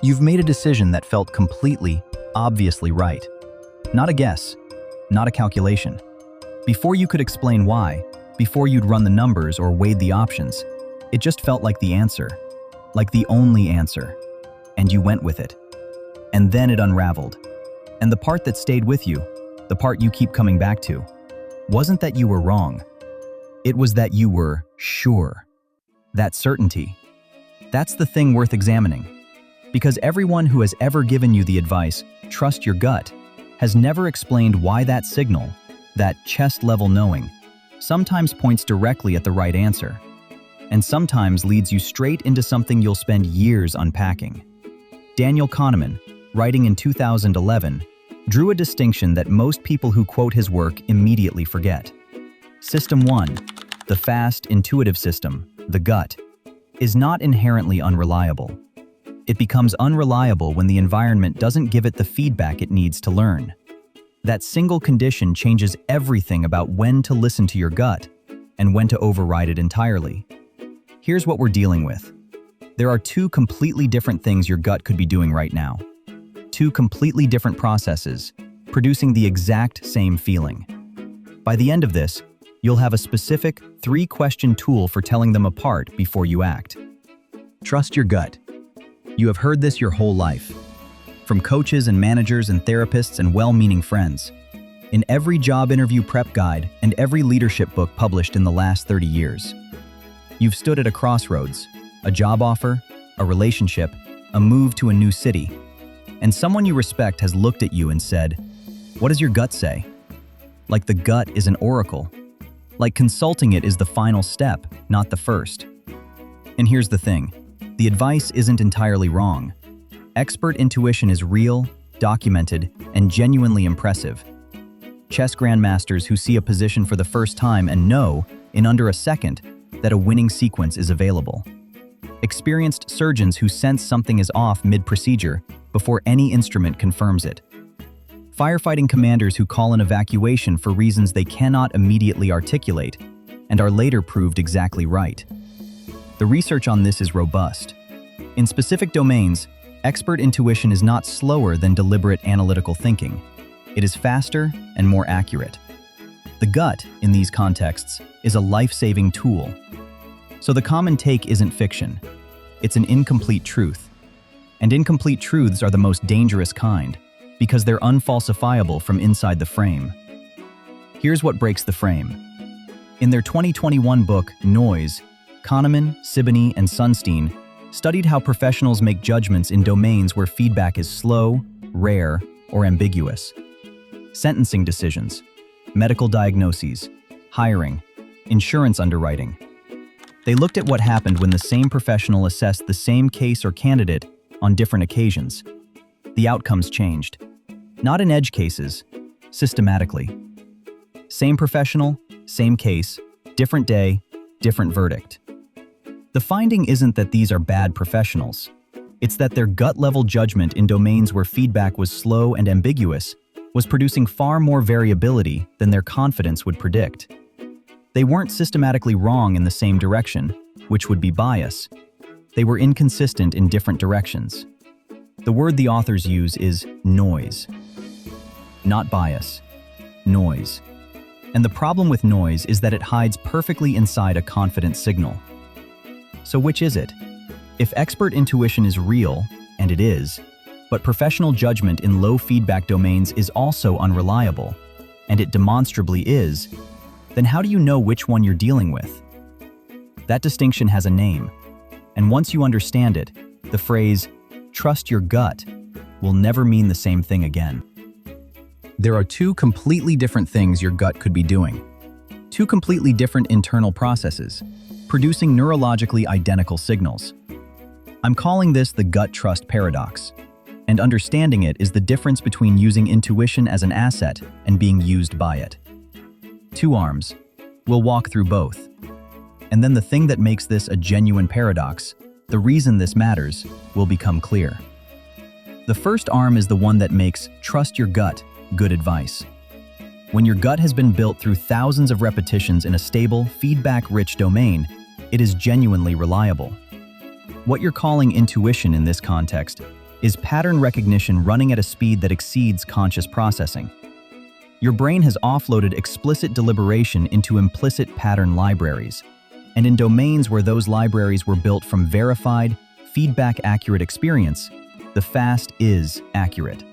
You've made a decision that felt completely, obviously right. Not a guess, not a calculation. Before you could explain why, before you'd run the numbers or weighed the options, it just felt like the answer, like the only answer. And you went with it. And then it unraveled. And the part that stayed with you, the part you keep coming back to, wasn't that you were wrong. It was that you were sure. That certainty. That's the thing worth examining. Because everyone who has ever given you the advice, trust your gut, has never explained why that signal, that chest-level knowing, sometimes points directly at the right answer, and sometimes leads you straight into something you'll spend years unpacking. Daniel Kahneman, writing in 2011, drew a distinction that most people who quote his work immediately forget. System 1, the fast, intuitive system, the gut, is not inherently unreliable. It becomes unreliable when the environment doesn't give it the feedback it needs to learn. That single condition changes everything about when to listen to your gut and when to override it entirely. Here's what we're dealing with. There are two completely different things your gut could be doing right now. Two completely different processes, producing the exact same feeling. By the end of this, you'll have a specific 3-question tool for telling them apart before you act. Trust your gut. You have heard this your whole life, from coaches and managers and therapists and well-meaning friends, in every job interview prep guide and every leadership book published in the last 30 years. You've stood at a crossroads, a job offer, a relationship, a move to a new city, and someone you respect has looked at you and said, "What does your gut say?" Like the gut is an oracle. Like consulting it is the final step, not the first. And here's the thing. The advice isn't entirely wrong. Expert intuition is real, documented, and genuinely impressive. Chess grandmasters who see a position for the first time and know, in under a second, that a winning sequence is available. Experienced surgeons who sense something is off mid-procedure before any instrument confirms it. Firefighting commanders who call an evacuation for reasons they cannot immediately articulate and are later proved exactly right. The research on this is robust. In specific domains, expert intuition is not slower than deliberate analytical thinking. It is faster and more accurate. The gut, in these contexts, is a life-saving tool. So the common take isn't fiction. It's an incomplete truth. And incomplete truths are the most dangerous kind, because they're unfalsifiable from inside the frame. Here's what breaks the frame. In their 2021 book, Noise, Kahneman, Sibony and Sunstein studied how professionals make judgments in domains where feedback is slow, rare, or ambiguous. Sentencing decisions, medical diagnoses, hiring, insurance underwriting. They looked at what happened when the same professional assessed the same case or candidate on different occasions. The outcomes changed. Not in edge cases, systematically. Same professional, same case, different day, different verdict. The finding isn't that these are bad professionals. It's that their gut-level judgment in domains where feedback was slow and ambiguous was producing far more variability than their confidence would predict. They weren't systematically wrong in the same direction, which would be bias. They were inconsistent in different directions. The word the authors use is noise. Not bias. Noise. And the problem with noise is that it hides perfectly inside a confident signal. So which is it? If expert intuition is real, and it is, but professional judgment in low feedback domains is also unreliable, and it demonstrably is, then how do you know which one you're dealing with? That distinction has a name, and once you understand it, the phrase, "trust your gut," will never mean the same thing again. There are two completely different things your gut could be doing. Two completely different internal processes, producing neurologically identical signals. I'm calling this the gut trust paradox, and understanding it is the difference between using intuition as an asset and being used by it. Two arms. We'll walk through both. And then the thing that makes this a genuine paradox, the reason this matters, will become clear. The first arm is the one that makes trust your gut good advice. When your gut has been built through thousands of repetitions in a stable, feedback-rich domain, it is genuinely reliable. What you're calling intuition in this context is pattern recognition running at a speed that exceeds conscious processing. Your brain has offloaded explicit deliberation into implicit pattern libraries, and in domains where those libraries were built from verified, feedback-accurate experience, the fast is accurate.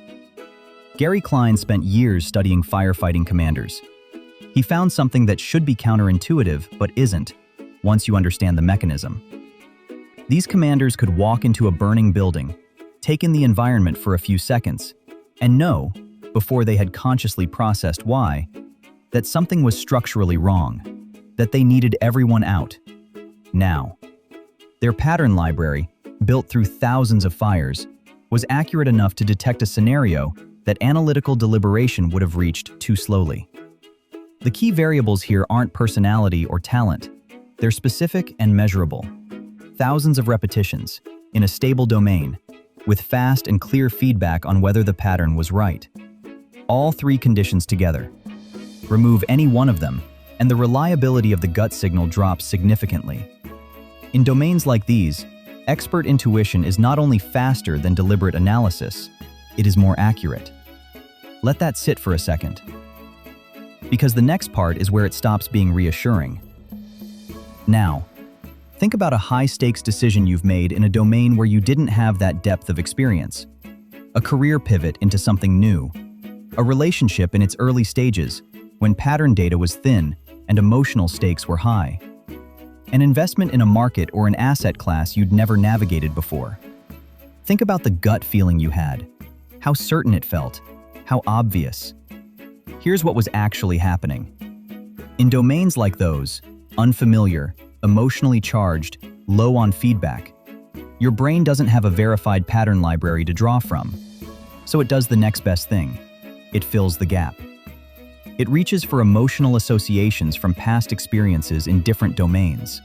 Gary Klein spent years studying firefighting commanders. He found something that should be counterintuitive but isn't, once you understand the mechanism. These commanders could walk into a burning building, take in the environment for a few seconds, and know, before they had consciously processed why, that something was structurally wrong, that they needed everyone out. Now, their pattern library, built through thousands of fires, was accurate enough to detect a scenario that analytical deliberation would have reached too slowly. The key variables here aren't personality or talent. They're specific and measurable. Thousands of repetitions, in a stable domain, with fast and clear feedback on whether the pattern was right. All three conditions together. Remove any one of them, and the reliability of the gut signal drops significantly. In domains like these, expert intuition is not only faster than deliberate analysis, it is more accurate. Let that sit for a second. Because the next part is where it stops being reassuring. Now, think about a high-stakes decision you've made in a domain where you didn't have that depth of experience. A career pivot into something new. A relationship in its early stages, when pattern data was thin and emotional stakes were high. An investment in a market or an asset class you'd never navigated before. Think about the gut feeling you had. How certain it felt. How obvious. Here's what was actually happening. In domains like those, unfamiliar, emotionally charged, low on feedback, your brain doesn't have a verified pattern library to draw from. So it does the next best thing. It fills the gap. It reaches for emotional associations from past experiences in different domains.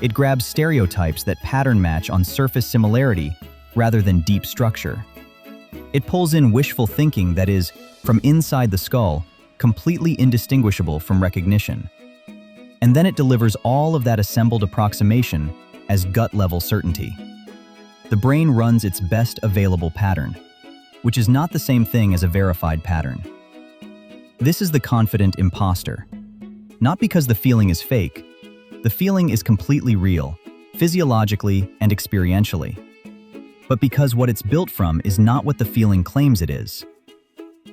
It grabs stereotypes that pattern match on surface similarity rather than deep structure. It pulls in wishful thinking that is, from inside the skull, completely indistinguishable from recognition. And then it delivers all of that assembled approximation as gut-level certainty. The brain runs its best available pattern, which is not the same thing as a verified pattern. This is the confident imposter. Not because the feeling is fake. The feeling is completely real, physiologically and experientially. But because what it's built from is not what the feeling claims it is.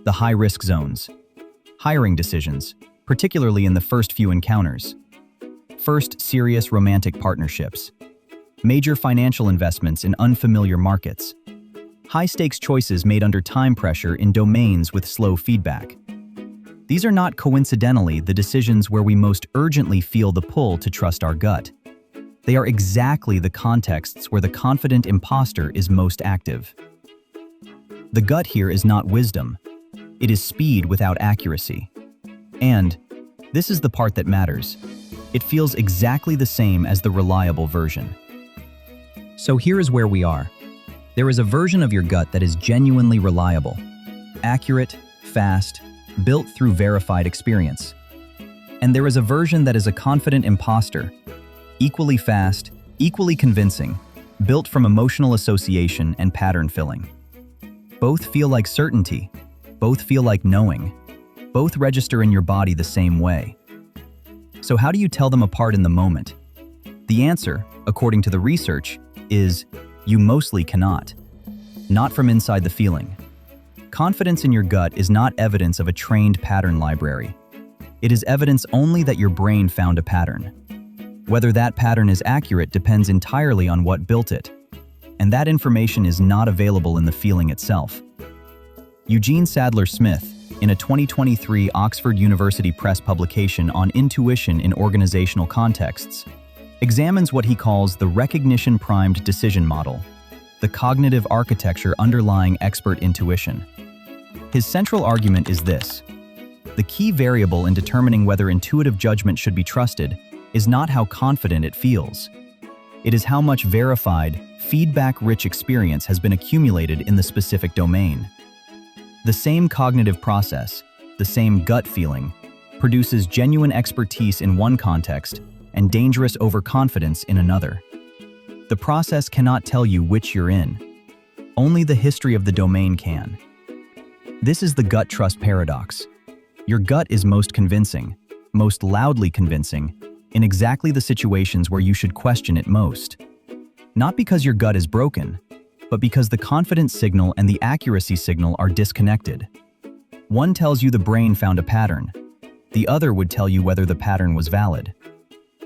The high-risk zones. Hiring decisions, particularly in the first few encounters. First serious romantic partnerships. Major financial investments in unfamiliar markets. High-stakes choices made under time pressure in domains with slow feedback. These are not coincidentally the decisions where we most urgently feel the pull to trust our gut. They are exactly the contexts where the confident imposter is most active. The gut here is not wisdom. It is speed without accuracy. And, this is the part that matters, it feels exactly the same as the reliable version. So here is where we are. There is a version of your gut that is genuinely reliable, accurate, fast, built through verified experience. And there is a version that is a confident imposter, equally fast, equally convincing, built from emotional association and pattern filling. Both feel like certainty, both feel like knowing, both register in your body the same way. So how do you tell them apart in the moment? The answer, according to the research, is you mostly cannot. Not from inside the feeling. Confidence in your gut is not evidence of a trained pattern library. It is evidence only that your brain found a pattern. Whether that pattern is accurate depends entirely on what built it. And that information is not available in the feeling itself. Eugene Sadler-Smith, in a 2023 Oxford University Press publication on intuition in organizational contexts, examines what he calls the recognition-primed decision model, the cognitive architecture underlying expert intuition. His central argument is this: the key variable in determining whether intuitive judgment should be trusted is not how confident it feels. It is how much verified, feedback-rich experience has been accumulated in the specific domain. The same cognitive process, the same gut feeling, produces genuine expertise in one context and dangerous overconfidence in another. The process cannot tell you which you're in. Only the history of the domain can. This is the gut trust paradox. Your gut is most convincing, most loudly convincing, in exactly the situations where you should question it most. Not because your gut is broken, but because the confidence signal and the accuracy signal are disconnected. One tells you the brain found a pattern. The other would tell you whether the pattern was valid.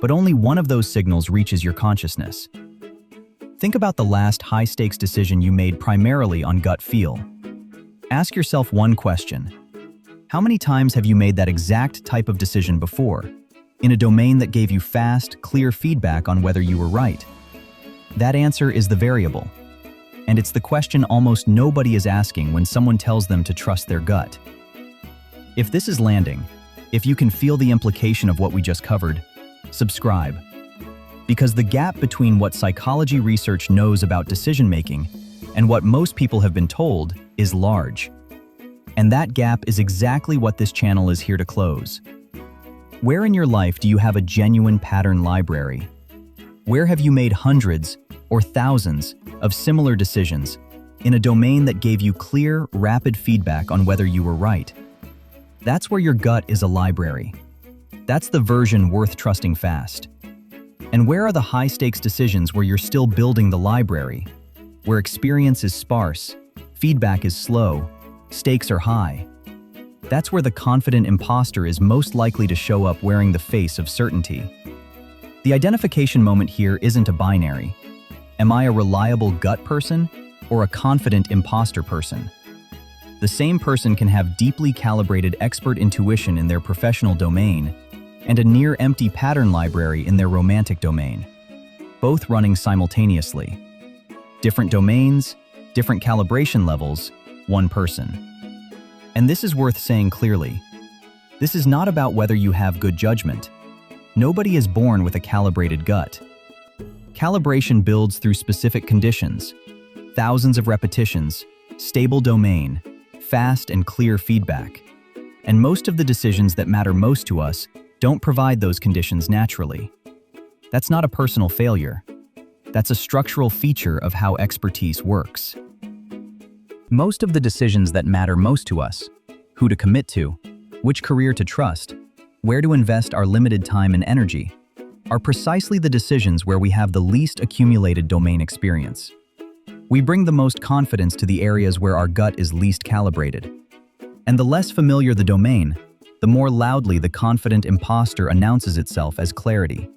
But only one of those signals reaches your consciousness. Think about the last high-stakes decision you made primarily on gut feel. Ask yourself one question. How many times have you made that exact type of decision before, in a domain that gave you fast, clear feedback on whether you were right? That answer is the variable. And it's the question almost nobody is asking when someone tells them to trust their gut. If this is landing, if you can feel the implication of what we just covered, subscribe. Because the gap between what psychology research knows about decision-making and what most people have been told is large. And that gap is exactly what this channel is here to close. Where in your life do you have a genuine pattern library? Where have you made hundreds or thousands of similar decisions in a domain that gave you clear, rapid feedback on whether you were right? That's where your gut is a library. That's the version worth trusting fast. And where are the high-stakes decisions where you're still building the library? Where experience is sparse, feedback is slow, stakes are high. That's where the confident imposter is most likely to show up wearing the face of certainty. The identification moment here isn't a binary. Am I a reliable gut person or a confident imposter person? The same person can have deeply calibrated expert intuition in their professional domain and a near-empty pattern library in their romantic domain, both running simultaneously. Different domains, different calibration levels, one person. And this is worth saying clearly. This is not about whether you have good judgment. Nobody is born with a calibrated gut. Calibration builds through specific conditions, thousands of repetitions, stable domain, fast and clear feedback. And most of the decisions that matter most to us don't provide those conditions naturally. That's not a personal failure. That's a structural feature of how expertise works. Most of the decisions that matter most to us, who to commit to, which career to trust, where to invest our limited time and energy, are precisely the decisions where we have the least accumulated domain experience. We bring the most confidence to the areas where our gut is least calibrated. And the less familiar the domain, the more loudly the confident imposter announces itself as clarity.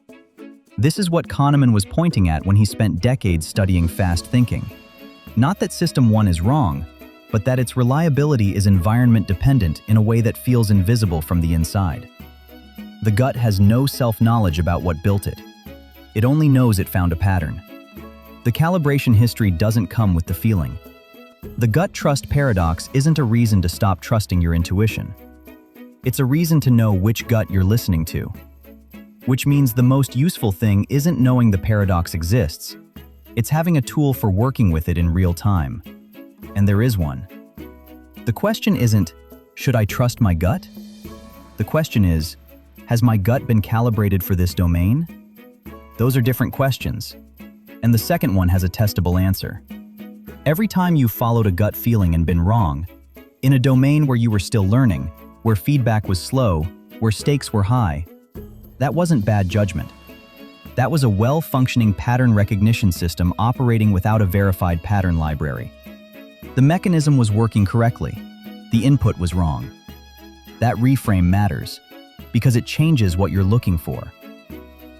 This is what Kahneman was pointing at when he spent decades studying fast thinking. Not that System 1 is wrong, but that its reliability is environment dependent in a way that feels invisible from the inside. The gut has no self-knowledge about what built it. It only knows it found a pattern. The calibration history doesn't come with the feeling. The gut trust paradox isn't a reason to stop trusting your intuition. It's a reason to know which gut you're listening to. Which means the most useful thing isn't knowing the paradox exists. It's having a tool for working with it in real time. And there is one. The question isn't, should I trust my gut? The question is, has my gut been calibrated for this domain? Those are different questions. And the second one has a testable answer. Every time you followed a gut feeling and been wrong, in a domain where you were still learning, where feedback was slow, where stakes were high, that wasn't bad judgment. That was a well-functioning pattern recognition system operating without a verified pattern library. The mechanism was working correctly. The input was wrong. That reframe matters, because it changes what you're looking for.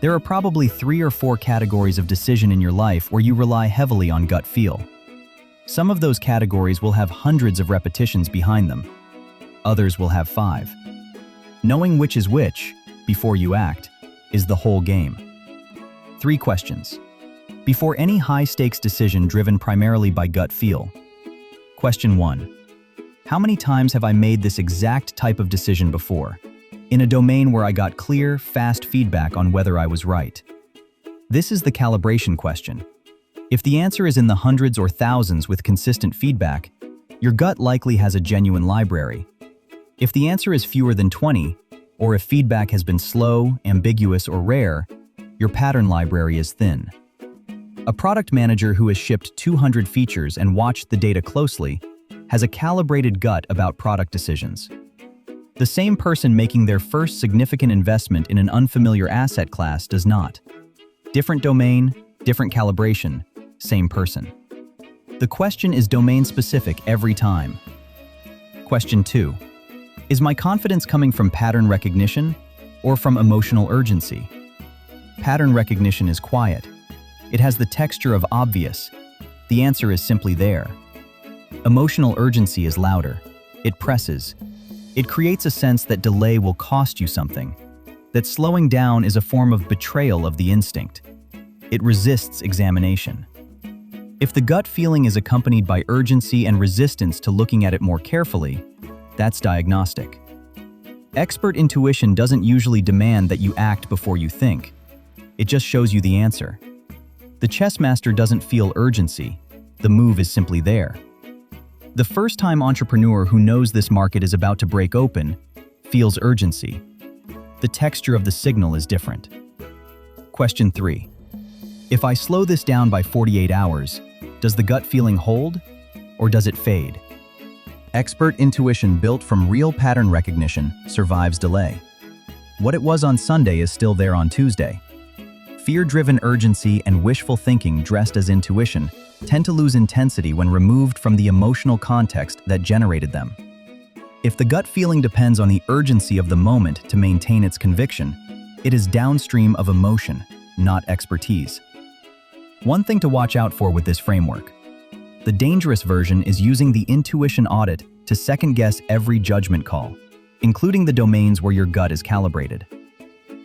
There are probably 3 or 4 categories of decision in your life where you rely heavily on gut feel. Some of those categories will have hundreds of repetitions behind them. Others will have 5. Knowing which is which, before you act, is the whole game. 3 questions. Before any high-stakes decision driven primarily by gut feel. Question 1. How many times have I made this exact type of decision before, in a domain where I got clear, fast feedback on whether I was right? This is the calibration question. If the answer is in the hundreds or thousands with consistent feedback, your gut likely has a genuine library. If the answer is fewer than 20, or if feedback has been slow, ambiguous, or rare, your pattern library is thin. A product manager who has shipped 200 features and watched the data closely has a calibrated gut about product decisions. The same person making their first significant investment in an unfamiliar asset class does not. Different domain, different calibration, same person. The question is domain-specific every time. Question 2. Is my confidence coming from pattern recognition or from emotional urgency? Pattern recognition is quiet. It has the texture of obvious. The answer is simply there. Emotional urgency is louder. It presses. It creates a sense that delay will cost you something, that slowing down is a form of betrayal of the instinct. It resists examination. If the gut feeling is accompanied by urgency and resistance to looking at it more carefully, that's diagnostic. Expert intuition doesn't usually demand that you act before you think. It just shows you the answer. The chess master doesn't feel urgency. The move is simply there. The first-time entrepreneur who knows this market is about to break open feels urgency. The texture of the signal is different. Question 3. If I slow this down by 48 hours, does the gut feeling hold, or does it fade? Expert intuition built from real pattern recognition survives delay. What it was on Sunday is still there on Tuesday. Fear-driven urgency and wishful thinking dressed as intuition tend to lose intensity when removed from the emotional context that generated them. If the gut feeling depends on the urgency of the moment to maintain its conviction, it is downstream of emotion, not expertise. One thing to watch out for with this framework. The dangerous version is using the intuition audit to second-guess every judgment call, including the domains where your gut is calibrated.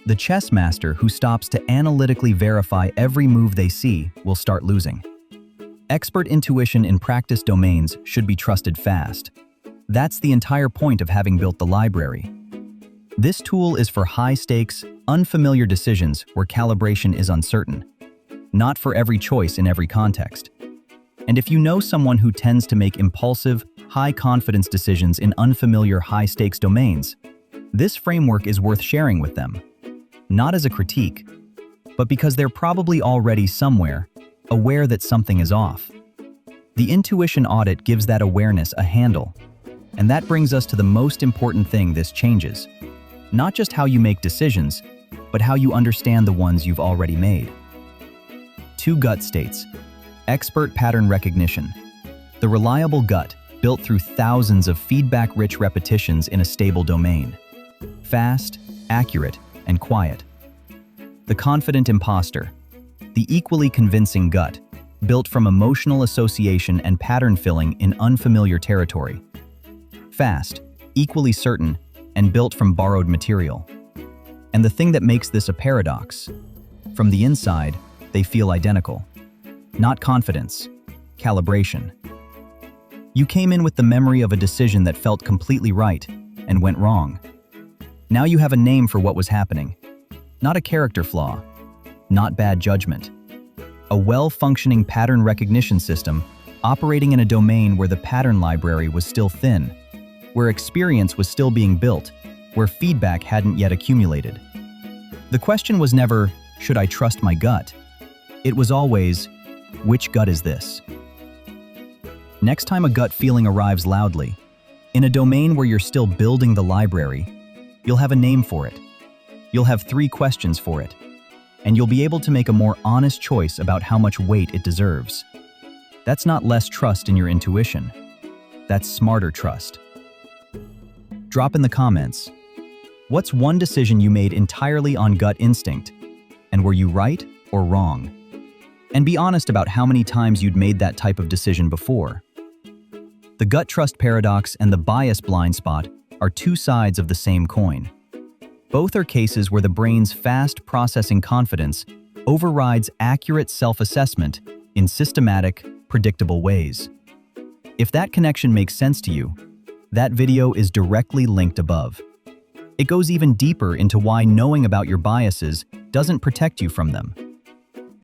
The chess master who stops to analytically verify every move they see will start losing. Expert intuition in practice domains should be trusted fast. That's the entire point of having built the library. This tool is for high-stakes, unfamiliar decisions where calibration is uncertain, not for every choice in every context. And if you know someone who tends to make impulsive, high-confidence decisions in unfamiliar high-stakes domains, this framework is worth sharing with them. Not as a critique, but because they're probably already somewhere aware that something is off. The intuition audit gives that awareness a handle. And that brings us to the most important thing this changes. Not just how you make decisions, but how you understand the ones you've already made. 2 gut states. Expert pattern recognition. The reliable gut, built through thousands of feedback-rich repetitions in a stable domain. Fast, accurate, and quiet. The confident imposter. The equally convincing gut, built from emotional association and pattern filling in unfamiliar territory. Fast, equally certain, and built from borrowed material. And the thing that makes this a paradox, from the inside, they feel identical. Not confidence, calibration. You came in with the memory of a decision that felt completely right and went wrong. Now you have a name for what was happening. Not a character flaw, not bad judgment. A well-functioning pattern recognition system operating in a domain where the pattern library was still thin, where experience was still being built, where feedback hadn't yet accumulated. The question was never, should I trust my gut? It was always, which gut is this? Next time a gut feeling arrives loudly, in a domain where you're still building the library, you'll have a name for it. You'll have 3 questions for it, and you'll be able to make a more honest choice about how much weight it deserves. That's not less trust in your intuition. That's smarter trust. Drop in the comments. What's one decision you made entirely on gut instinct? And were you right or wrong? And be honest about how many times you'd made that type of decision before. The gut trust paradox and the bias blind spot are 2 sides of the same coin. Both are cases where the brain's fast processing confidence overrides accurate self-assessment in systematic, predictable ways. If that connection makes sense to you, that video is directly linked above. It goes even deeper into why knowing about your biases doesn't protect you from them.